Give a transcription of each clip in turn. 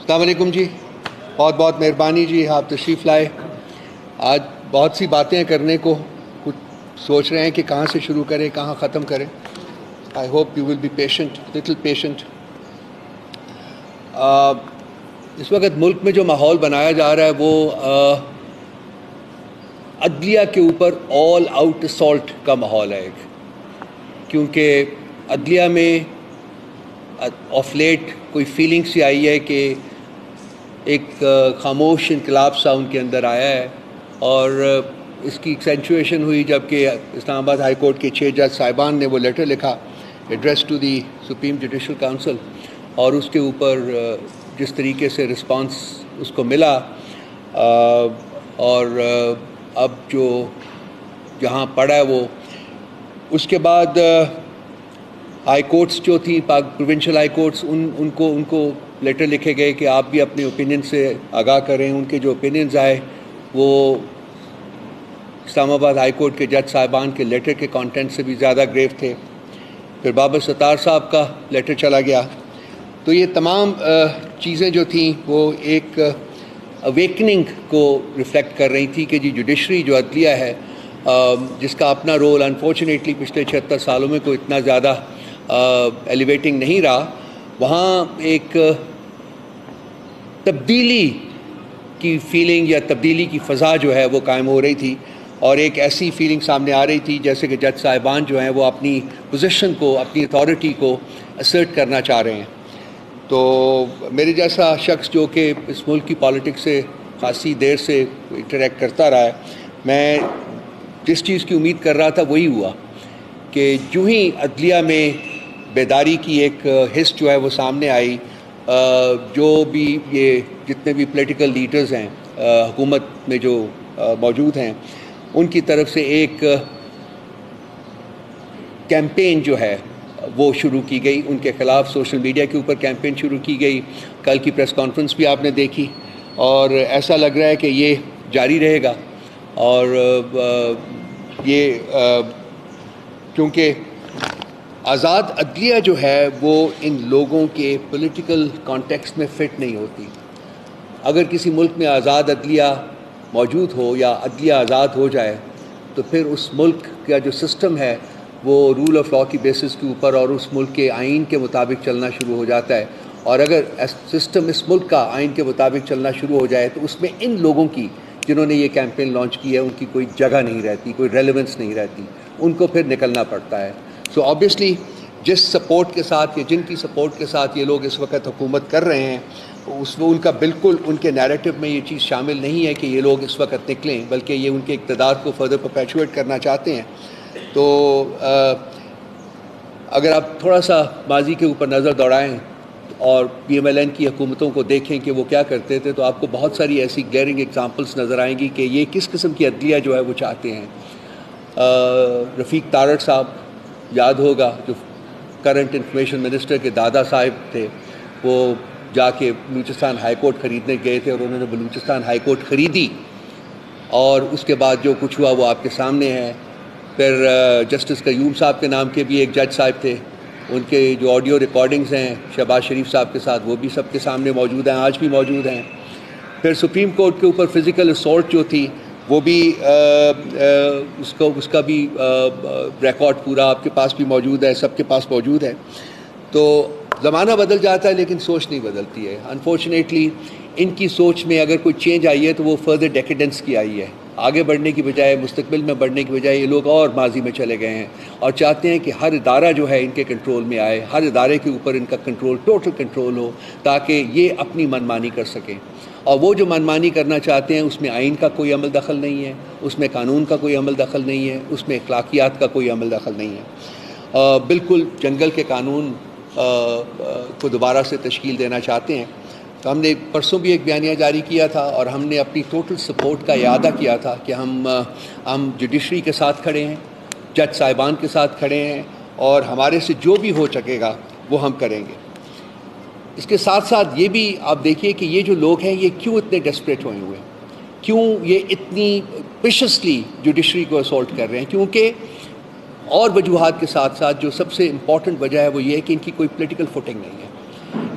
السلام علیکم جی، بہت بہت مہربانی جی، آپ تشریف لائے. آج بہت سی باتیں کرنے کو، کچھ سوچ رہے ہیں کہ کہاں سے شروع کریں، کہاں ختم کریں. I hope you will be patient, little patient. اس وقت ملک میں جو ماحول بنایا جا رہا ہے وہ عدلیہ کے اوپر آل آؤٹ اسالٹ کا ماحول ہے کیونکہ عدلیہ میں آف لیٹ کوئی فیلنگ سی آئی ہے کہ ایک خاموش انقلاب سا ان کے اندر آیا ہے، اور اس کی ایکسینچویشن ہوئی جب کہ اسلام آباد ہائی کورٹ کے 6 جج صاحبان نے وہ لیٹر لکھا address to the supreme judicial council, اور اس کے اوپر جس طریقے سے رسپانس اس کو ملا، اور اب جو جہاں پڑا ہے وہ اس کے بعد ہائی کورٹس جو تھیں پروونشل ہائی کورٹس ان کو لیٹر لکھے گئے کہ آپ بھی اپنے اوپینین سے آگاہ کریں. ان کے جو اوپینینز آئے وہ اسلام آباد ہائی کورٹ کے جج صاحبان کے لیٹر کے کانٹینٹ سے بھی زیادہ گریو تھے. پھر بابر ستار صاحب کا لیٹر چلا گیا. تو یہ تمام چیزیں جو تھیں وہ ایک اویکننگ کو ریفلیکٹ کر رہی تھی کہ جی جوڈیشری جو عدلیہ ہے جس کا اپنا رول انفارچونیٹلی پچھلے 76 سالوں میں کوئی اتنا زیادہ ایلیویٹنگ نہیں رہا، وہاں ایک تبدیلی کی فیلنگ یا تبدیلی کی فضا جو ہے وہ قائم ہو رہی تھی، اور ایک ایسی فیلنگ سامنے آ رہی تھی جیسے کہ جج صاحبان جو ہیں وہ اپنی پوزیشن کو، اپنی اتھارٹی کو اسرٹ کرنا چاہ رہے ہیں. تو میرے جیسا شخص جو کہ اس ملک کی پالیٹکس سے خاصی دیر سے انٹریکٹ کرتا رہا ہے، میں جس چیز کی امید کر رہا تھا وہی ہوا کہ جو ہی عدلیہ میں بیداری کی ایک حس جو ہے وہ سامنے آئی، جو بھی یہ جتنے بھی پولیٹیکل لیڈرز ہیں حکومت میں جو موجود ہیں، ان کی طرف سے ایک کیمپین جو ہے وہ شروع کی گئی ان کے خلاف. سوشل میڈیا کے اوپر کیمپین شروع کی گئی. کل کی پریس کانفرنس بھی آپ نے دیکھی، اور ایسا لگ رہا ہے کہ یہ جاری رہے گا. اور یہ کیونکہ آزاد عدلیہ جو ہے وہ ان لوگوں کے پولیٹیکل کانٹیکسٹ میں فٹ نہیں ہوتی. اگر کسی ملک میں آزاد عدلیہ موجود ہو یا عدلیہ آزاد ہو جائے تو پھر اس ملک کا جو سسٹم ہے وہ رول آف لاء کی بیسس کے اوپر اور اس ملک کے آئین کے مطابق چلنا شروع ہو جاتا ہے. اور اگر سسٹم اس ملک کا آئین کے مطابق چلنا شروع ہو جائے تو اس میں ان لوگوں کی جنہوں نے یہ کیمپین لانچ کی ہے ان کی کوئی جگہ نہیں رہتی، کوئی ریلیونس نہیں رہتی، ان کو پھر نکلنا پڑتا ہے. سو آبویسلی جس سپورٹ کے ساتھ یا جن کی سپورٹ کے ساتھ یہ لوگ اس وقت حکومت کر رہے ہیں، اس میں ان کا بالکل ان کے نیریٹو میں یہ چیز شامل نہیں ہے کہ یہ لوگ اس وقت نکلیں، بلکہ یہ ان کے اقتدار کو فردر پرپیچویٹ کرنا چاہتے ہیں. تو اگر آپ تھوڑا سا ماضی کے اوپر نظر دوڑائیں اور پی ایم ایل این کی حکومتوں کو دیکھیں کہ وہ کیا کرتے تھے، تو آپ کو بہت ساری ایسی گلیئرنگ ایگزامپلس نظر آئیں گی کہ یہ کس قسم کی عدلیہ جو ہے وہ چاہتے ہیں. رفیق تارڑ صاحب یاد ہوگا، جو کرنٹ انفارمیشن منسٹر کے دادا صاحب تھے، وہ جا کے بلوچستان ہائی کورٹ خریدنے گئے تھے اور انہوں نے بلوچستان ہائی کورٹ خریدی، اور اس کے بعد جو کچھ ہوا وہ آپ کے سامنے ہے. پھر جسٹس قیوم صاحب کے نام کے بھی ایک جج صاحب تھے، ان کے جو آڈیو ریکارڈنگز ہیں شہباز شریف صاحب کے ساتھ وہ بھی سب کے سامنے موجود ہیں، آج بھی موجود ہیں. پھر سپریم کورٹ کے اوپر فزیکل اسالٹ جو تھی وہ بھی اس کا بھی ریکارڈ پورا آپ کے پاس بھی موجود ہے، سب کے پاس موجود ہے. تو زمانہ بدل جاتا ہے لیکن سوچ نہیں بدلتی ہے. انفارچونیٹلی ان کی سوچ میں اگر کوئی چینج آئی ہے تو وہ فردر ڈیکیڈنس کی آئی ہے. آگے بڑھنے کی بجائے، مستقبل میں بڑھنے کی بجائے یہ لوگ اور ماضی میں چلے گئے ہیں اور چاہتے ہیں کہ ہر ادارہ جو ہے ان کے کنٹرول میں آئے، ہر ادارے کے اوپر ان کا کنٹرول، ٹوٹل کنٹرول ہو، تاکہ یہ اپنی منمانی کر سکیں. اور وہ جو منمانی کرنا چاہتے ہیں اس میں آئین کا کوئی عمل دخل نہیں ہے، اس میں قانون کا کوئی عمل دخل نہیں ہے، اس میں اخلاقیات کا کوئی عمل دخل نہیں ہے. بالکل جنگل کے قانون کو دوبارہ سے تشکیل دینا چاہتے ہیں. تو ہم نے پرسوں بھی ایک بیانیہ جاری کیا تھا اور ہم نے اپنی ٹوٹل سپورٹ کا اعادہ کیا تھا کہ ہم جوڈیشری کے ساتھ کھڑے ہیں، جج صاحبان کے ساتھ کھڑے ہیں، اور ہمارے سے جو بھی ہو سکے گا وہ ہم کریں گے. اس کے ساتھ ساتھ یہ بھی آپ دیکھیے کہ یہ جو لوگ ہیں یہ کیوں اتنے ڈیسپریٹ ہوئے ہوئے ہیں، کیوں یہ اتنی ویشسلی جوڈیشری کو اسالٹ کر رہے ہیں. کیونکہ اور وجوہات کے ساتھ ساتھ جو سب سے امپورٹنٹ وجہ ہے وہ یہ ہے کہ ان کی کوئی پولیٹیکل فوٹنگ نہیں ہے.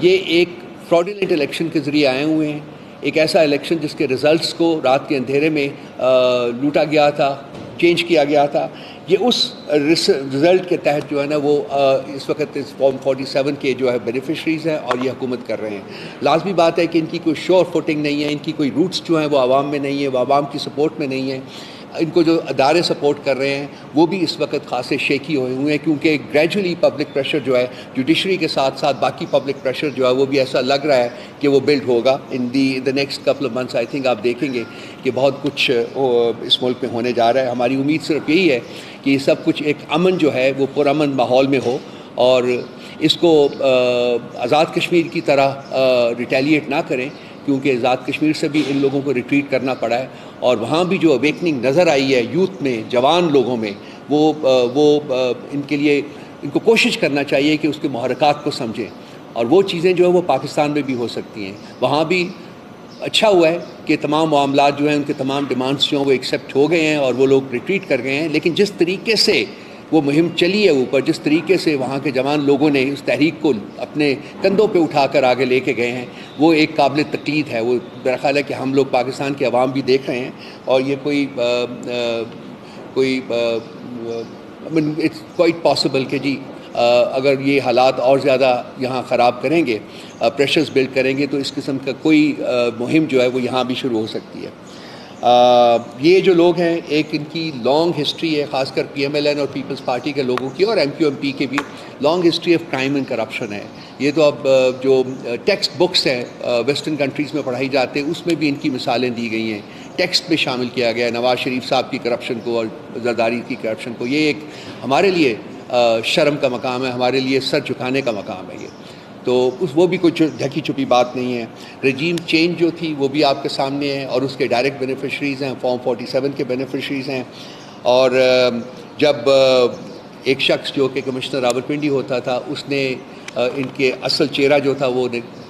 یہ ایک fraudulent الیکشن کے ذریعے آئے ہوئے ہیں. ایک ایسا الیکشن جس کے رزلٹس کو رات کے اندھیرے میں لوٹا گیا تھا, چینج کیا گیا تھا. یہ اس رزلٹ کے تحت جو ہے نا وہ اس وقت فارم 47 کے جو ہے بینیفیشریز ہیں اور یہ حکومت کر رہے ہیں. لازمی بات ہے کہ ان کی کوئی شور فوٹنگ نہیں ہے, ان کی کوئی روٹس جو ہیں وہ عوام میں نہیں ہے, وہ عوام کی سپورٹ میں نہیں ہے. ان کو جو ادارے سپورٹ کر رہے ہیں وہ بھی اس وقت خاصے شیکی ہوئے ہیں, کیونکہ گریجولی پبلک پریشر جو ہے جوڈیشری کے ساتھ ساتھ باقی پبلک پریشر جو ہے وہ بھی ایسا لگ رہا ہے کہ وہ بلڈ ہوگا in the next couple of months. I think آپ دیکھیں گے کہ بہت کچھ اس ملک میں ہونے جا رہا ہے. ہماری امید صرف یہی ہے کہ یہ سب کچھ ایک امن جو ہے وہ پرامن ماحول میں ہو, اور اس کو آزاد کشمیر کی طرح ریٹیلیٹ نہ کریں, کیونکہ آزاد کشمیر سے بھی ان لوگوں کو ریٹریٹ کرنا پڑا ہے. اور وہاں بھی جو اویکننگ نظر آئی ہے یوتھ میں, جوان لوگوں میں, وہ ان کے لیے ان کو کوشش کرنا چاہیے کہ اس کے محرکات کو سمجھیں, اور وہ چیزیں جو ہے وہ پاکستان میں بھی ہو سکتی ہیں. وہاں بھی اچھا ہوا ہے کہ تمام معاملات جو ہیں ان کے تمام ڈیمانڈس جو ہیں وہ ایکسیپٹ ہو گئے ہیں اور وہ لوگ ریٹریٹ کر گئے ہیں. لیکن جس طریقے سے وہ مہم چلی ہے اوپر, جس طریقے سے وہاں کے جوان لوگوں نے اس تحریک کو اپنے کندھوں پہ اٹھا کر آگے لے کے گئے ہیں, وہ ایک قابل تقلید ہے. وہ میرا خیال ہے کہ ہم لوگ پاکستان کے عوام بھی دیکھ رہے ہیں, اور یہ کوئی اٹس کوائٹ پاسبل کہ جی اگر یہ حالات اور زیادہ یہاں خراب کریں گے, پریشرز بلڈ کریں گے, تو اس قسم کا کوئی مہم جو ہے وہ یہاں بھی شروع ہو سکتی ہے. یہ جو لوگ ہیں, ایک ان کی لانگ ہسٹری ہے, خاص کر پی ایم ایل این اور پیپلز پارٹی کے لوگوں کی, اور ایم کیو ایم پی کے بھی long history of crime and corruption ہے. یہ تو اب جو ٹیکسٹ بکس ہیں ویسٹرن کنٹریز میں پڑھائی جاتے ہیں اس میں بھی ان کی مثالیں دی گئی ہیں, ٹیکسٹ میں شامل کیا گیا ہے نواز شریف صاحب کی کرپشن کو اور زرداری کی کرپشن کو. یہ ایک ہمارے لیے شرم کا مقام ہے, ہمارے لیے سر جھکانے کا مقام ہے یہ. تو وہ بھی کچھ ڈھکی چھپی بات نہیں ہے. رجیم چینج جو تھی وہ بھی آپ کے سامنے ہے, اور اس کے ڈائریکٹ بینیفیشریز ہیں, فارم 47 کے بینیفیشریز ہیں. اور جب ایک شخص جو کہ کمشنر راولپنڈی ہوتا تھا, اس نے ان کے اصل چہرہ جو تھا وہ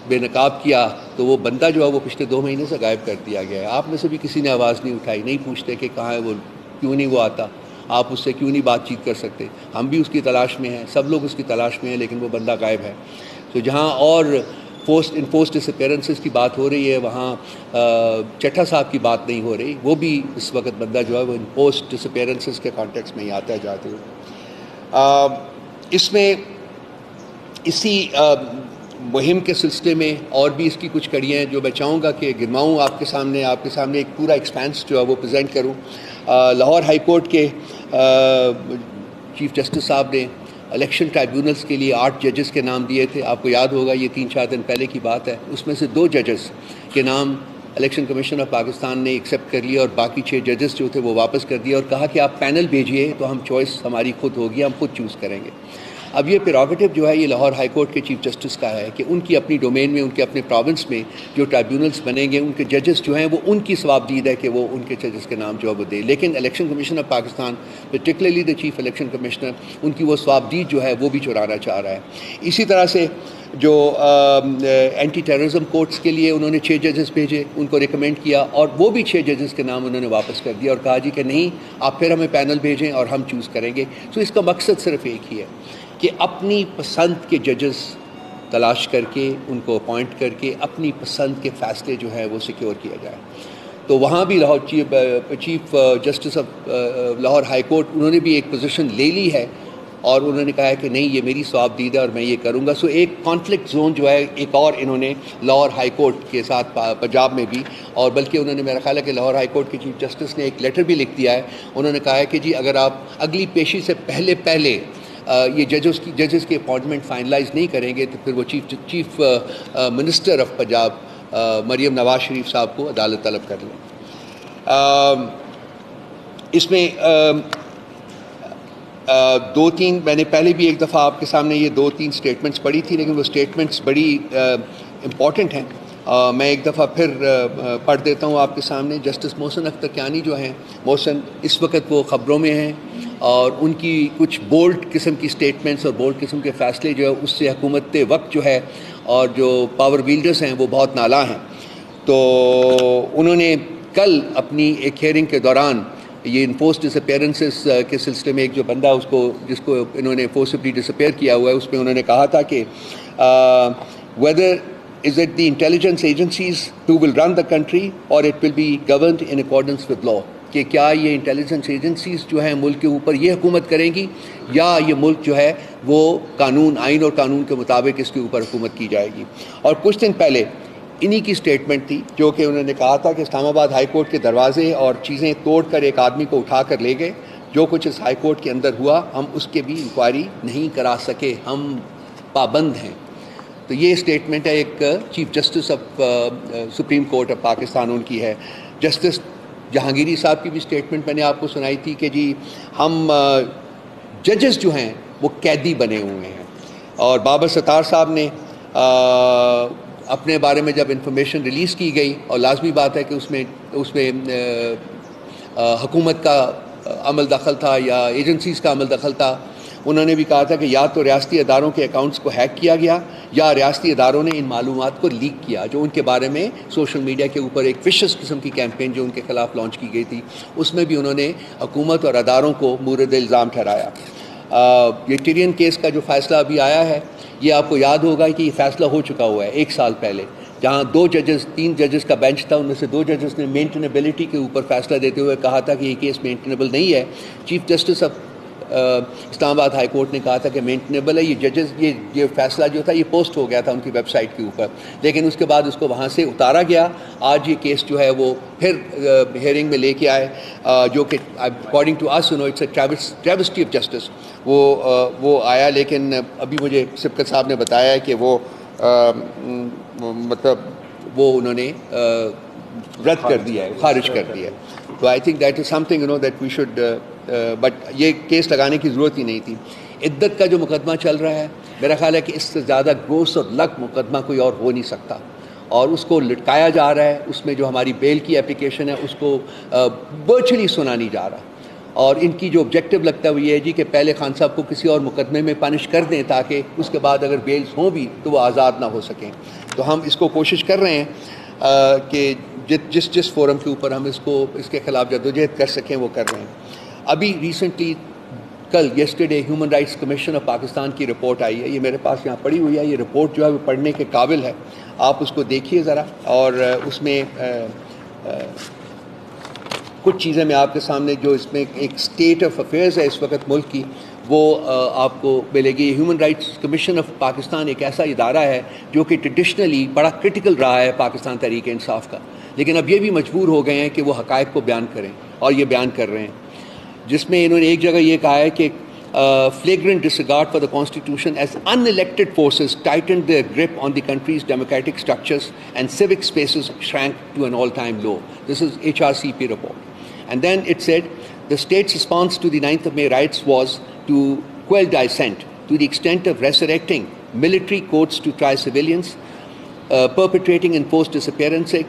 بے نقاب کیا, تو وہ بندہ جو ہے وہ پچھلے 2 مہینے سے غائب کر دیا گیا ہے. آپ میں سے بھی کسی نے آواز نہیں اٹھائی, نہیں پوچھتے کہ کہاں ہے وہ, کیوں نہیں وہ آتا, آپ اس سے کیوں نہیں بات چیت کر سکتے. ہم بھی اس کی تلاش میں ہیں, سب لوگ اس کی تلاش میں ہیں, لیکن وہ بندہ غائب ہے. تو جہاں اور انفورسڈ ڈس اپیرنسز کی بات ہو رہی ہے, وہاں چٹھا صاحب کی بات نہیں ہو رہی. وہ بھی اس وقت بندہ جو ہے وہ انفورسڈ ڈس اپیرنسز کے کانٹیکس میں ہی آتا ہے جاتے ہوئے. اس میں اسی مہم کے سلسلے میں اور بھی اس کی کچھ کڑیاں ہیں جو میں چاہوں گا کہ گنواؤں آپ کے سامنے ایک پورا ایکسپینس جو ہے وہ پریزنٹ کروں. لاہور ہائی کورٹ کے چیف جسٹس صاحب نے الیکشن ٹرائیبیونلز کے لیے 8 ججز کے نام دیے تھے. آپ کو یاد ہوگا یہ 3-4 دن پہلے کی بات ہے. اس میں سے 2 ججز کے نام الیکشن کمیشن آف پاکستان نے ایکسیپٹ کر لیا, اور باقی 6 ججز جو تھے وہ واپس کر دیا, اور کہا کہ آپ پینل بھیجیے تو ہم چوائس ہماری خود ہوگی, ہم خود چوز کریں گے. اب یہ پریروگیٹو جو ہے یہ لاہور ہائی کورٹ کے چیف جسٹس کا ہے کہ ان کی اپنی ڈومین میں, ان کے اپنے پروونس میں جو ٹرائیبیونلز بنیں گے, ان کے ججز جو ہیں وہ ان کی ثوابدید ہے کہ وہ ان کے ججز کے نام جو ہے وہ دے. لیکن Election Commission of Pakistan, particularly the chief election commissioner, ان کی وہ ثوابدید جو ہے وہ بھی چرانا چاہ رہا ہے. اسی طرح سے جو اینٹی ٹیررزم کورٹس کے لیے انہوں نے 6 ججز بھیجے, ان کو ریکمینڈ کیا, اور وہ بھی 6 ججز کے نام انہوں نے واپس کر دیا, اور کہا جی کہ نہیں, آپ پھر ہمیں پینل بھیجیں اور ہم چوز کریں گے. تو اس کا مقصد صرف ایک ہی ہے کہ اپنی پسند کے ججز تلاش کر کے ان کو اپوائنٹ کر کے اپنی پسند کے فیصلے جو ہے وہ سیکیور کیا جائے. تو وہاں بھی Lahore chief justice of Lahore high court, انہوں نے بھی ایک پوزیشن لے لی ہے, اور انہوں نے کہا ہے کہ نہیں, یہ میری ثوابدید ہے اور میں یہ کروں گا. سو ایک کانفلکٹ زون جو ہے ایک اور انہوں نے لاہور ہائی کورٹ کے ساتھ پنجاب میں بھی, اور بلکہ انہوں نے, میرا خیال ہے کہ لاہور ہائی کورٹ کے چیف جسٹس نے ایک لیٹر بھی لکھ دیا ہے. انہوں نے کہا ہے کہ جی اگر آپ اگلی پیشی سے پہلے یہ ججز کی اپوائنٹمنٹ فائنلائز نہیں کریں گے, تو پھر وہ chief minister of Punjab Maryam Nawaz Sharif صاحب کو عدالت طلب کر لیں. اس میں 2-3 میں نے پہلے بھی ایک دفعہ آپ کے سامنے یہ 2-3 اسٹیٹمنٹس پڑھی تھی, لیکن وہ اسٹیٹمنٹس بڑی امپورٹنٹ ہیں. میں ایک دفعہ پھر پڑھ دیتا ہوں آپ کے سامنے. جسٹس محسن اختر کیانی جو ہیں, محسن اس وقت وہ خبروں میں ہیں, اور ان کی کچھ بولڈ قسم کی اسٹیٹمنٹس اور بولڈ قسم کے فیصلے جو ہے اس سے حکومت وقت جو ہے اور جو پاور ویلڈرز ہیں وہ بہت نالاں ہیں. تو انہوں نے کل اپنی ایک ہیئرنگ کے دوران یہ انفورسڈ ڈس اپیرنسز کے سلسلے میں ایک جو بندہ جس کو انہوں نے فورسبلی ڈس اپیئر کیا ہوا ہے, اس میں انہوں نے کہا تھا کہ whether is it the intelligence agencies who will run the country or it will be governed in accordance with law? کہ کیا یہ انٹیلیجنس ایجنسیز جو ہیں ملک کے اوپر یہ حکومت کریں گی یا یہ ملک جو ہے وہ قانون آئین اور قانون کے مطابق اس کے اوپر حکومت کی جائے گی. اور کچھ دن پہلے انہی کی سٹیٹمنٹ تھی جو کہ انہوں نے کہا تھا کہ اسلام آباد ہائی کورٹ کے دروازے اور چیزیں توڑ کر ایک آدمی کو اٹھا کر لے گئے. جو کچھ اس ہائی کورٹ کے اندر ہوا ہم اس کے بھی انکوائری نہیں کرا سکے, ہم پابند ہیں. تو یہ اسٹیٹمنٹ ہے ایک chief justice of Supreme Court of Pakistan ان کی ہے. جسٹس جہانگیری صاحب کی بھی اسٹیٹمنٹ میں نے آپ کو سنائی تھی کہ جی ہم ججز جو ہیں وہ قیدی بنے ہوئے ہیں. اور بابر ستار صاحب نے اپنے بارے میں جب انفارمیشن ریلیز کی گئی, اور لازمی بات ہے کہ اس میں حکومت کا عمل دخل تھا یا ایجنسیز کا عمل دخل تھا, انہوں نے بھی کہا تھا کہ یا تو ریاستی اداروں کے اکاؤنٹس کو ہیک کیا گیا یا ریاستی اداروں نے ان معلومات کو لیک کیا, جو ان کے بارے میں سوشل میڈیا کے اوپر ایک وشس قسم کی کیمپین جو ان کے خلاف لانچ کی گئی تھی اس میں بھی انہوں نے حکومت اور اداروں کو مورد الزام ٹھہرایا. یہ ٹیرین کیس کا جو فیصلہ ابھی آیا ہے یہ آپ کو یاد ہوگا کہ یہ فیصلہ ہو چکا ہوا ہے 1 سال پہلے, جہاں 3 ججز کا بینچ تھا, ان میں سے 2 ججز نے مینٹینیبلٹی کے اوپر فیصلہ دیتے ہوئے کہا تھا کہ یہ کیس مینٹینیبل نہیں ہے. چیف جسٹس آف اسلام آباد ہائی کورٹ نے کہا تھا کہ مینٹینیبل ہے. یہ ججز یہ فیصلہ جو تھا یہ پوسٹ ہو گیا تھا ان کی ویب سائٹ کے اوپر, لیکن اس کے بعد اس کو وہاں سے اتارا گیا. آج یہ کیس جو ہے وہ پھر ہیئرنگ میں لے کے آئے, جو کہ اکارڈنگ ٹو اس it's a travesty of justice وہ آیا. لیکن ابھی مجھے سبکت صاحب نے بتایا ہے کہ وہ مطلب وہ انہوں نے رد کر دیا ہے, خارج کر دیا ہے. تو I think that is something that we should, but یہ کیس لگانے کی ضرورت ہی نہیں تھی. عدت کا جو مقدمہ چل رہا ہے میرا خیال ہے کہ اس سے زیادہ گروس اور لگ مقدمہ کوئی اور ہو نہیں سکتا, اور اس کو لٹکایا جا رہا ہے. اس میں جو ہماری بیل کی اپلیکیشن ہے اس کو ورچولی سنا نہیں جا رہا, اور ان کی جو آبجیکٹو لگتا ہے وہ یہ ہے جی کہ پہلے خان صاحب کو کسی اور مقدمے میں پنش کر دیں تاکہ اس کے بعد اگر بیلز ہوں بھی تو وہ آزاد نہ ہو سکیں. تو ہم اس کو کوشش کر رہے ہیں کہ جس فورم کے اوپر ہم اس کے خلاف جدوجہد کر سکیں وہ کر رہے ہیں. ابھی ریسنٹلی کل yesterday human rights commission of Pakistan کی رپورٹ آئی ہے, یہ میرے پاس یہاں پڑھی ہوئی ہے. یہ رپورٹ جو ہے وہ پڑھنے کے قابل ہے, آپ اس کو دیکھیے ذرا. اور اس میں کچھ چیزیں میں آپ کے سامنے جو اس میں ایک اسٹیٹ آف افیئرز ہے اس وقت ملک کی وہ آپ کو ملے گی. Human rights commission of Pakistan ایک ایسا ادارہ ہے جو کہ ٹریڈیشنلی بڑا کرٹیکل رہا ہے پاکستان تحریک انصاف کا, لیکن اب یہ بھی مجبور ہو گئے ہیں کہ وہ حقائق کو بیان کریں, اور یہ بیان کر رہے ہیں. جس میں انہوں نے ایک جگہ یہ کہا ہے کہ flagrant disregard for the constitution as unelected forces tightened their grip on the country's democratic structures and civic spaces shrank to an all-time low. This is HRCP report. And then it said the state's response to the 9th of May riots was to quell dissent to the extent of resurrecting military courts to try civilians, perpetrating enforced disappearances,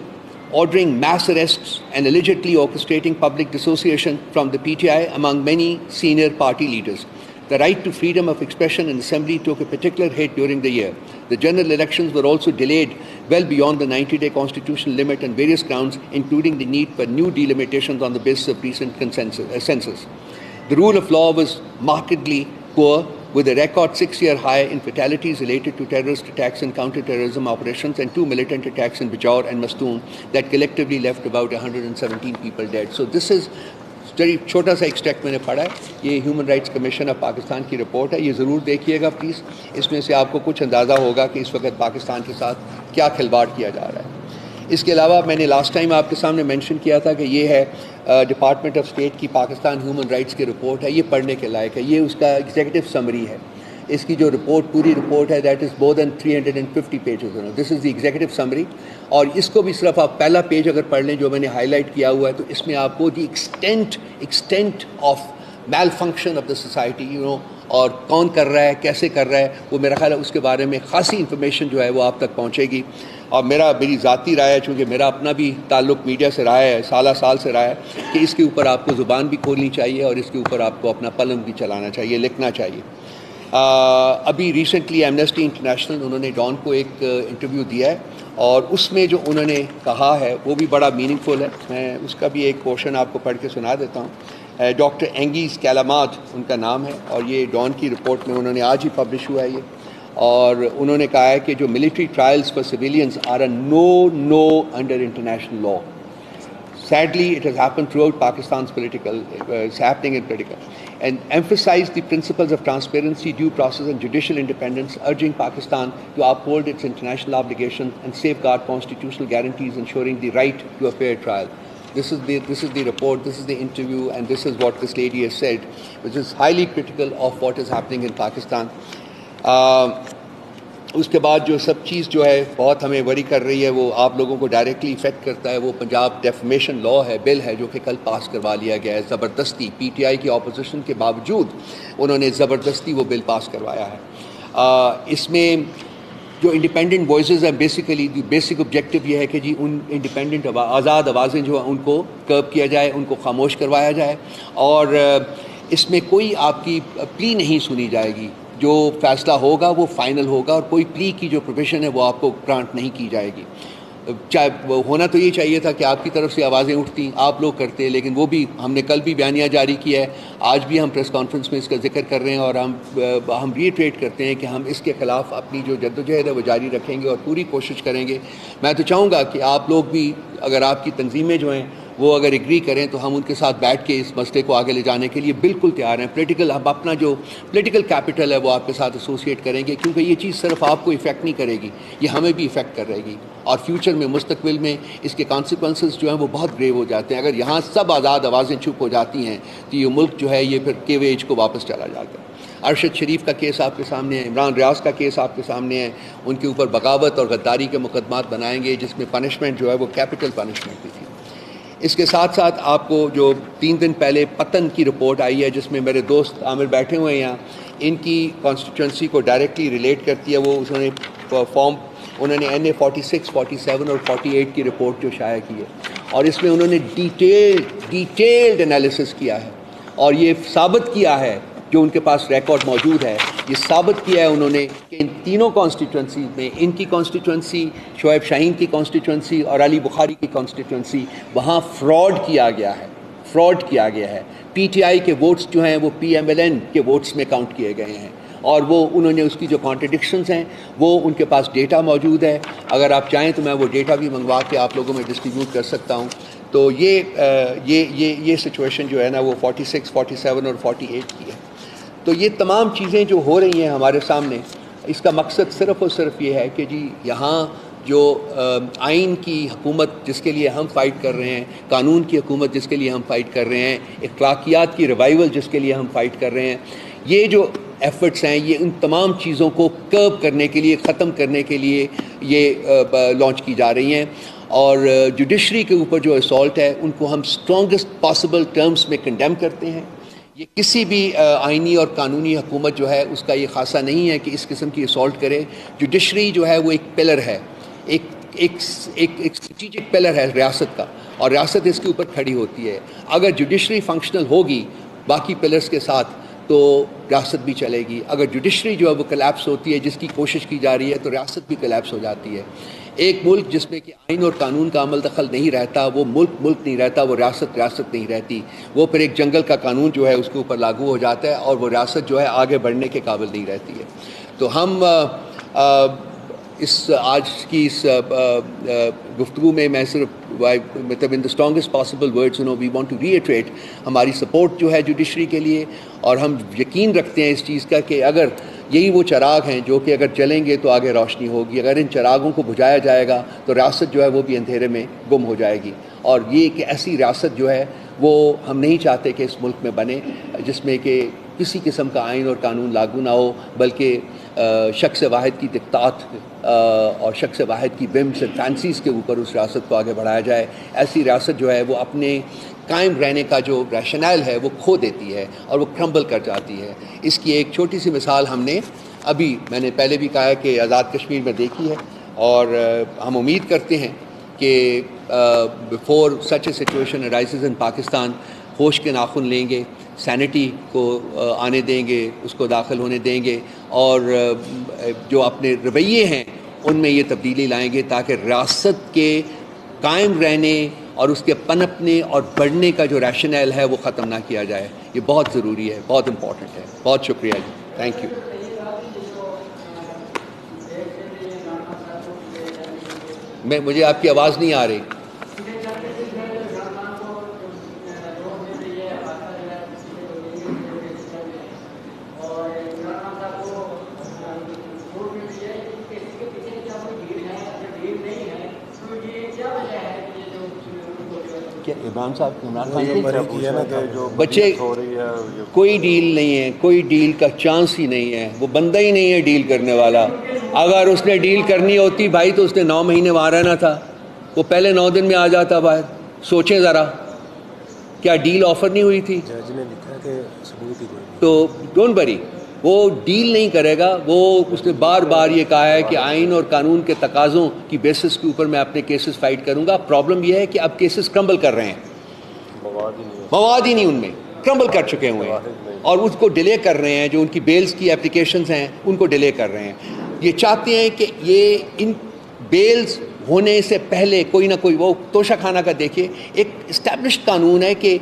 ordering mass arrests and allegedly orchestrating public dissociation from the PTI among many senior party leaders. The right to freedom of expression and assembly took a particular hit during the year. The general elections were also delayed well beyond the 90-day constitutional limit on various grounds, including the need for new delimitations on the basis of recent census. The rule of law was markedly poor, with a record 6-year high in fatalities related to terrorist attacks and counter-terrorism operations, and 2 militant attacks in Bajaur and Mastoon that collectively left about 117 people dead. So this is چھوٹا سا extract میں نے پڑھا ہے. یہ human rights commission of Pakistan کی report ہے, یہ ضرور دیکھیے گا پلیز. اس میں سے آپ کو کچھ اندازہ ہوگا کہ اس وقت پاکستان کے ساتھ کیا کھلواڑ کیا جا رہا ہے. اس کے علاوہ میں نے لاسٹ ٹائم آپ کے سامنے مینشن کیا تھا کہ یہ ہے ڈپارٹمنٹ آف اسٹیٹ کی پاکستان ہیومن رائٹس کی رپورٹ ہے. یہ پڑھنے کے لائق ہے. یہ اس کا ایگزیکٹو سمری ہے. اس کی جو رپورٹ پوری رپورٹ ہے that is more than 350 pages. This is the executive summary. اور اس کو بھی صرف آپ پہلا پیج اگر پڑھ لیں جو میں نے ہائی لائٹ کیا ہوا ہے تو اس میں آپ کو the extent of malfunction of the society اور کون کر رہا ہے, کیسے کر رہا ہے, وہ میرا خیال ہے اس کے بارے میں خاصی انفارمیشن جو ہے وہ آپ تک پہنچے گی. اور میری ذاتی رائے ہے, چونکہ میرا اپنا بھی تعلق میڈیا سے رہا ہے, سال سے رہا ہے, کہ اس کے اوپر آپ کو زبان بھی کھولنی چاہیے اور اس کے اوپر آپ کو اپنا قلم بھی چلانا چاہیے, لکھنا چاہیے. ابھی ریسنٹلی ایمنسٹی انٹرنیشنل انہوں نے ڈان کو ایک انٹرویو دیا ہے, اور اس میں جو انہوں نے کہا ہے وہ بھی بڑا میننگ فل ہے. میں اس کا بھی ایک پورشن آپ کو پڑھ کے سنا دیتا ہوں. ڈاکٹر اینگیز کیلامات ان کا نام ہے, اور یہ ڈان کی رپورٹ میں انہوں نے آج ہی پبلش ہوا ہے یہ. اور انہوں نے کہا ہے کہ جو military trials for civilians are a no under international law. Sadly, it has happened throughout Pakistan's political, it's happening in political, and emphasize the principles of transparency, due process and judicial independence, urging Pakistan to uphold its international obligations and safeguard constitutional guarantees, ensuring the right to a fair trial. This is the report, this is the interview, and this is what this lady has said, which is highly critical of what is happening in Pakistan. اس کے بعد جو سب چیز جو ہے بہت ہمیں وری کر رہی ہے، وہ آپ لوگوں کو ڈائریکٹلی افیکٹ کرتا ہے، وہ پنجاب ڈیفمیشن لا ہے، بل ہے، جو کہ کل پاس کروا لیا گیا ہے زبردستی. پی ٹی آئی کی اپوزیشن کے باوجود انہوں نے زبردستی وہ بل پاس کروایا ہے. اس میں جو انڈیپینڈنٹ وائسز ہیں، بیسیکلی بیسک آبجیکٹو یہ ہے کہ جی ان انڈیپینڈنٹ آزاد آوازیں جو ہیں ان کو کرب کیا جائے، ان کو خاموش کروایا جائے، اور اس میں کوئی آپ کی پلی نہیں سنی جائے گی. جو فیصلہ ہوگا وہ فائنل ہوگا، اور کوئی پلی کی جو پروویژن ہے وہ آپ کو گرانٹ نہیں کی جائے گی. چاہے ہونا تو یہ چاہیے تھا کہ آپ کی طرف سے آوازیں اٹھتی، آپ لوگ کرتے، لیکن وہ بھی ہم نے کل بھی بیانیہ جاری کیا ہے، آج بھی ہم پریس کانفرنس میں اس کا ذکر کر رہے ہیں، اور ہم ریٹریٹ کرتے ہیں کہ ہم اس کے خلاف اپنی جو جدوجہد ہے وہ جاری رکھیں گے اور پوری کوشش کریں گے. میں تو چاہوں گا کہ آپ لوگ بھی، اگر آپ کی تنظیمیں جو ہیں وہ اگر ایگری کریں تو ہم ان کے ساتھ بیٹھ کے اس مسئلے کو آگے لے جانے کے لیے بالکل تیار ہیں. ہم اپنا جو پولیٹیکل کیپٹل ہے وہ آپ کے ساتھ ایسوسیٹ کریں گے، کیونکہ یہ چیز صرف آپ کو ایفیکٹ نہیں کرے گی، یہ ہمیں بھی ایفیکٹ کر رہے گی، اور فیوچر میں مستقبل میں اس کے کانسیکوینسز جو ہیں وہ بہت گریو ہو جاتے ہیں. اگر یہاں سب آزاد آوازیں چپ ہو جاتی ہیں تو یہ ملک جو ہے یہ پھر کیو ایج کو واپس چلا جاتا ہے. ارشد شریف کا کیس آپ کے سامنے ہے، عمران ریاض کا کیس آپ کے سامنے ہے، ان کے اوپر بغاوت اور غداری کے مقدمات بنائیں گے، جس میں پنشمنٹ جو ہے وہ کیپٹل پنشمنٹ بھی تھی. اس کے ساتھ ساتھ آپ کو جو 3 دن پہلے پتن کی رپورٹ آئی ہے، جس میں میرے دوست عامر بیٹھے ہوئے ہیں یہاں، ان کی کانسٹیٹوئنسی کو ڈائریکٹلی ریلیٹ کرتی ہے. وہ انہوں نے NA 46, 47 اور 48 کی رپورٹ جو شائع کی ہے، اور اس میں انہوں نے ڈیٹیلڈ انالیسس کیا ہے، اور یہ ثابت کیا ہے، جو ان کے پاس ریکارڈ موجود ہے، یہ ثابت کیا ہے انہوں نے کہ ان تینوں کانسٹیٹوئنسی میں، ان کی کانسٹیٹوئنسی، شعیب شاہین کی کانسٹیٹوئنسی اور علی بخاری کی کانسٹیٹوئنسی، وہاں فراڈ کیا گیا ہے. پی ٹی آئی کے ووٹس جو ہیں وہ PMLN کے ووٹس میں کاؤنٹ کیے گئے ہیں، اور وہ انہوں نے اس کی جو کانٹرڈکشنز ہیں وہ ان کے پاس ڈیٹا موجود ہے. اگر آپ چاہیں تو میں وہ ڈیٹا بھی منگوا کے آپ لوگوں میں ڈسٹریبیوٹ کر سکتا ہوں. تو یہ سچویشن جو ہے نا وہ 46, 47 اور 48 کی ہے. تو یہ تمام چیزیں جو ہو رہی ہیں ہمارے سامنے، اس کا مقصد صرف اور صرف یہ ہے کہ جی یہاں جو آئین کی حکومت جس کے لیے ہم فائٹ کر رہے ہیں، قانون کی حکومت جس کے لیے ہم فائٹ کر رہے ہیں، اخلاقیات کی ریوائول جس کے لیے ہم فائٹ کر رہے ہیں، یہ جو ایفرٹس ہیں یہ ان تمام چیزوں کو کرب کرنے کے لیے، ختم کرنے کے لیے یہ لانچ کی جا رہی ہیں. اور جوڈیشری کے اوپر جو اسالٹ ہے ان کو ہم اسٹرانگسٹ پاسبل ٹرمز میں کنڈیم کرتے ہیں. یہ کسی بھی آئینی اور قانونی حکومت جو ہے اس کا یہ خاصہ نہیں ہے کہ اس قسم کی اسالٹ کرے. جوڈیشری جو ہے وہ ایک پلر ہے، ایک اسٹریٹجک پلر ہے ریاست کا، اور ریاست اس کے اوپر کھڑی ہوتی ہے. اگر جوڈیشری فنکشنل ہوگی باقی پلرز کے ساتھ تو ریاست بھی چلے گی. اگر جوڈیشری جو ہے وہ کلیپس ہوتی ہے، جس کی کوشش کی جا رہی ہے، تو ریاست بھی کلیپس ہو جاتی ہے. ایک ملک جس میں کہ آئین اور قانون کا عمل دخل نہیں رہتا، وہ ملک نہیں رہتا، وہ ریاست نہیں رہتی. وہ پھر ایک جنگل کا قانون جو ہے اس کے اوپر لاگو ہو جاتا ہے، اور وہ ریاست جو ہے آگے بڑھنے کے قابل نہیں رہتی ہے. تو ہم آج کی اس گفتگو میں صرف مطلب in the strongest possible words we want to reiterate ہماری سپورٹ جو ہے جوڈیشری کے لیے، اور ہم یقین رکھتے ہیں اس چیز کا کہ اگر یہی وہ چراغ ہیں جو کہ اگر جلیں گے تو آگے روشنی ہوگی. اگر ان چراغوں کو بجھایا جائے گا تو ریاست جو ہے وہ بھی اندھیرے میں گم ہو جائے گی. اور یہ کہ ایسی ریاست جو ہے وہ ہم نہیں چاہتے کہ اس ملک میں بنے، جس میں کہ کسی قسم کا آئین اور قانون لاگو نہ ہو، بلکہ شخص واحد کی دقت اور شخص واحد کی ومس اینڈ فینسیز کے اوپر اس ریاست کو آگے بڑھایا جائے. ایسی ریاست جو ہے وہ اپنے قائم رہنے کا جو ریشنل ہے وہ کھو دیتی ہے اور وہ کرمبل کر جاتی ہے. اس کی ایک چھوٹی سی مثال ہم نے میں نے پہلے بھی کہا ہے کہ آزاد کشمیر میں دیکھی ہے، اور ہم امید کرتے ہیں کہ before such a situation arises in Pakistan, ہوش کے ناخن لیں گے، سینٹی کو آنے دیں گے، اس کو داخل ہونے دیں گے، اور جو اپنے رویے ہیں ان میں یہ تبدیلی لائیں گے، تاکہ ریاست کے قائم رہنے اور اس کے پنپنے اور بڑھنے کا جو ریشنل ہے وہ ختم نہ کیا جائے. یہ بہت ضروری ہے، بہت امپورٹنٹ ہے. بہت شکریہ جی، تھینک یو. مجھے آپ کی آواز نہیں آ رہی. عمران صاحب بچے کوئی ڈیل نہیں ہے, کوئی ڈیل کا چانس ہی نہیں ہے, وہ بندہ ہی نہیں ہے ڈیل کرنے والا. اگر اس نے ڈیل کرنی ہوتی بھائی تو اس نے 9 مہینے وہاں رہنا تھا, وہ پہلے 9 دن میں آ جاتا باہر. سوچیں ذرا, کیا ڈیل آفر نہیں ہوئی تھی؟ تو ڈونٹ وری, وہ ڈیل نہیں کرے گا. وہ اس نے بار بار یہ کہا ہے کہ آئین اور قانون کے تقاضوں کی بیسس کے اوپر میں اپنے کیسز فائٹ کروں گا. پرابلم یہ ہے کہ اب کیسز کرمبل کر رہے ہیں, مواد ہی نہیں ان میں, کرمبل کر چکے ہوئے ہیں, اور اس کو ڈیلے کر رہے ہیں. جو ان کی بیلز کی اپلیکیشنز ہیں ان کو ڈیلے کر رہے ہیں. یہ چاہتے ہیں کہ یہ ان بیلز ہونے سے پہلے کوئی نہ کوئی, وہ توشہ خانہ کا دیکھیے, ایک اسٹیبلشڈ قانون ہے کہ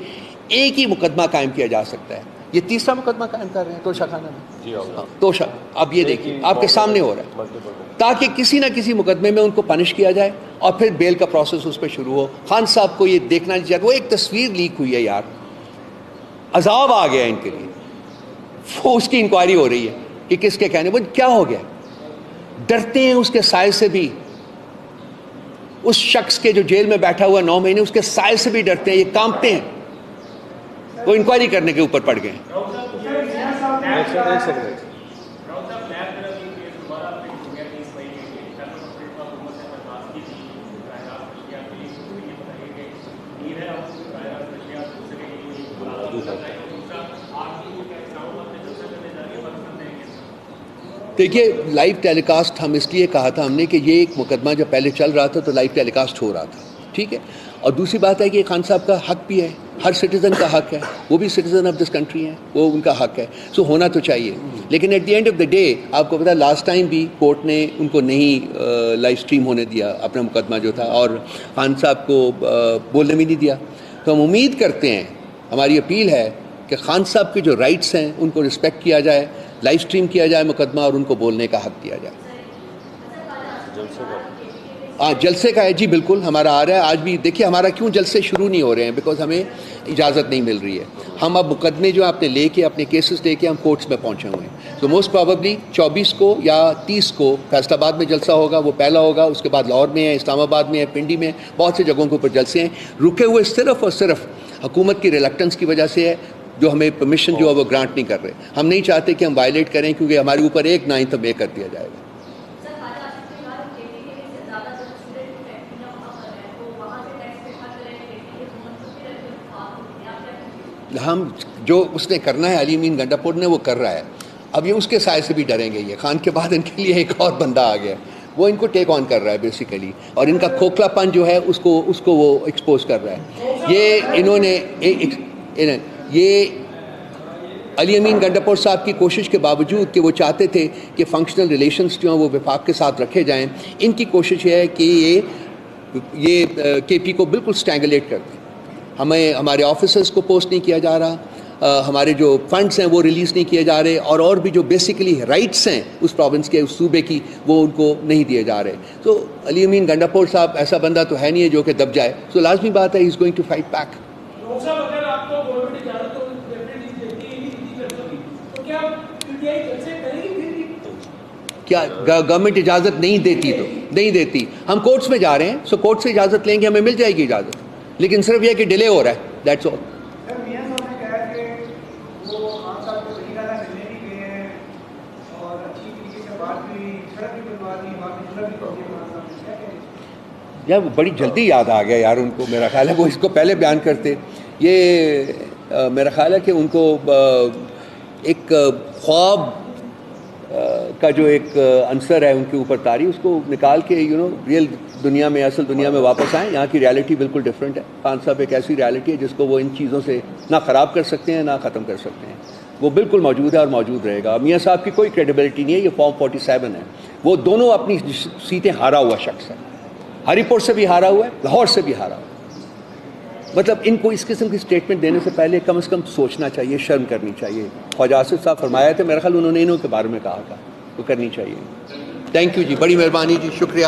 ایک ہی مقدمہ قائم کیا جا سکتا ہے. یہ تیسرا مقدمہ قائم کر رہے ہیں توشہ خانہ میں. توشہ اب یہ دیکھیے آپ کے سامنے ہو رہا ہے, تاکہ کسی نہ کسی مقدمے میں ان کو پنش کیا جائے اور پھر بیل کا پروسیس اس پہ شروع ہو. خان صاحب کو یہ دیکھنا نہیں چاہیے. وہ ایک تصویر لیک ہوئی ہے یار, عذاب آ گیا ان کے لیے. وہ اس کی انکوائری ہو رہی ہے کہ کس کے کہنے, وہ کیا ہو گیا, ڈرتے ہیں اس کے سائے سے بھی. اس شخص کے جو جیل میں بیٹھا ہوا 9 مہینے, اس کے سائے سے بھی ڈرتے ہیں, یہ کانپتے ہیں. وہ انکوائری کرنے کے اوپر پڑ گئے ہیں. دیکھیے لائیو ٹیلی کاسٹ ہم اس لیے کہا تھا ہم نے کہ یہ ایک مقدمہ جب پہلے چل رہا تھا تو لائیو ٹیلی کاسٹ ہو رہا تھا, ٹھیک ہے. اور دوسری بات ہے کہ خان صاحب کا حق بھی ہے, ہر سٹیزن کا حق ہے, وہ بھی سٹیزن آف دس کنٹری ہیں, وہ ان کا حق ہے, سو ہونا تو چاہیے. لیکن at the end of the day آپ کو پتا لاسٹ ٹائم بھی کورٹ نے ان کو نہیں لائیو اسٹریم ہونے دیا اپنا مقدمہ جو تھا, اور خان صاحب کو بولنے بھی نہیں دیا. تو ہم امید کرتے ہیں, ہماری اپیل ہے کہ خان صاحب کے جو رائٹس ہیں ان کو رسپیکٹ کیا جائے, لائیو اسٹریم کیا جائے مقدمہ, اور ان کو بولنے کا حق دیا جائے. ہاں جلسے کا ہے جی, بالکل ہمارا آ رہا ہے آج بھی. دیکھیے ہمارا کیوں جلسے شروع نہیں ہو رہے ہیں, بیکاز ہمیں اجازت نہیں مل رہی ہے. ہم اب مقدمے جو آپ نے لے کے اپنے کیسز لے کے ہم کورٹس میں پہنچے ہوئے ہیں. تو موسٹ پروبیبلی 24 کو یا 30 کو فیصل آباد میں جلسہ ہوگا, وہ پہلا ہوگا. اس کے بعد لاہور میں ہے, اسلام آباد میں ہے, پنڈی میں, بہت سی جگہوں کے اوپر جلسے ہیں. رکے ہوئے صرف اور صرف حکومت کی ریلیکٹنس کی وجہ سے ہے, جو ہمیں پرمیشن جو ہے وہ گرانٹ نہیں کر رہے. ہم نہیں چاہتے کہ ہم وائلیٹ کریں, کیونکہ ہمارے اوپر 1/9 اب کر دیا جائے گا. ہم جو اس نے کرنا ہے علی امین گنڈاپور نے وہ کر رہا ہے. اب یہ اس کے سائے سے بھی ڈریں گے. یہ خان کے بعد ان کے لیے ایک اور بندہ آ گیا, وہ ان کو ٹیک آن کر رہا ہے بیسیکلی, اور ان کا کھوکھلا پن جو ہے اس کو وہ ایکسپوز کر رہا ہے. یہ انہوں نے یہ علی امین گنڈاپور صاحب کی کوشش کے باوجود کہ وہ چاہتے تھے کہ فنکشنل ریلیشنز جو ہیں وہ وفاق کے ساتھ رکھے جائیں, ان کی کوشش یہ ہے کہ یہ کے پی کو بالکل اسٹینگولیٹ کر دیں. ہمیں ہمارے آفیسرز کو پوسٹ نہیں کیا جا رہا, ہمارے جو فنڈز ہیں وہ ریلیز نہیں کیے جا رہے, اور بھی جو بیسیکلی رائٹس ہیں اس پروونس کے, اس صوبے کی, وہ ان کو نہیں دیے جا رہے. تو علی امین گنڈاپور صاحب ایسا بندہ تو ہے نہیں ہے جو کہ دب جائے. سو لازمی بات ہے he is going to fight back. کیا گورنمنٹ اجازت نہیں دیتی تو نہیں دیتی. ہم کورٹس میں جا رہے ہیں, سو کورٹ سے اجازت لیں گے, ہمیں مل جائے گی اجازت, لیکن صرف یہ کہ ڈیلے ہو رہا ہے, دیٹس آل. یار بڑی جلدی یاد آ گیا یار ان کو, میرا خیال ہے وہ اس کو پہلے بیان کرتے. یہ میرا خیال ہے کہ ان کو ایک خواب کا جو ایک عنصر ہے ان کے اوپر طاری, اس کو نکال کے ریئل دنیا میں, اصل دنیا میں واپس آئیں. یہاں کی ریالٹی بالکل ڈفرینٹ ہے. خان صاحب ایک ایسی ریالٹی ہے جس کو وہ ان چیزوں سے نہ خراب کر سکتے ہیں نہ ختم کر سکتے ہیں. وہ بالکل موجود ہے اور موجود رہے گا. میاں صاحب کی کوئی کریڈیبلٹی نہیں ہے. یہ فارم 47 ہے. وہ دونوں اپنی سیٹیں ہارا ہوا شخص ہے. ہری پور سے بھی ہارا ہوا ہے, لاہور سے بھی ہارا ہوا ہے. مطلب ان کو اس قسم کی اسٹیٹمنٹ دینے سے پہلے کم از کم سوچنا چاہیے, شرم کرنی چاہیے. خواجہ آصف صاحب فرمایا تھے, میرا خیال انہوں نے انہوں کے بارے میں کہا تھا, وہ کرنی چاہیے. تھینک یو جی, بڑی مہربانی جی, شکریہ.